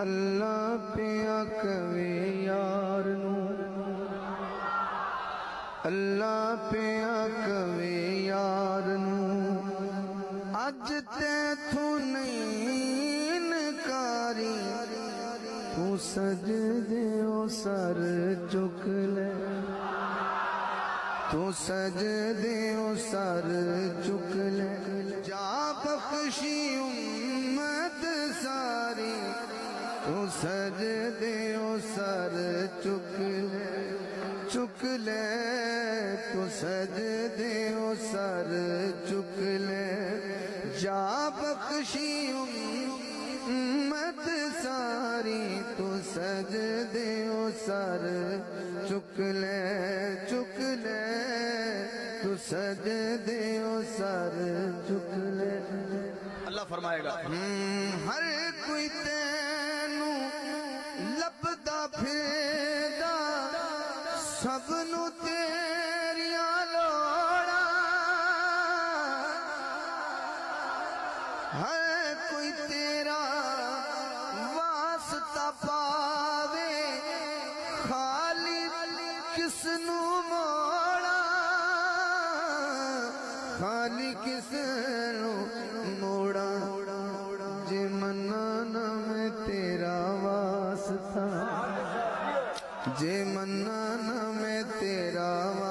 اللہ پیا کہے یار نو اللہ پیا کہے یار نو اج تیتھوں نہیں انکاری تو سجدے او سر چک لے تو سجدے او سر چک لے جا بخشی امت ساری تو سجدے او سر چک لے تو سجدے او سر چک لے جا بخشی امت ساری تو سجدے او سر چک لے تو سجدے او سر چک لے اللہ فرمائے گا ہر کوئی تینوں لبدا پھیردا سب نو تیریاں لوڑا ہر کوئی تیرا واسطہ پاوے خالی کس نو موڑا خالی کس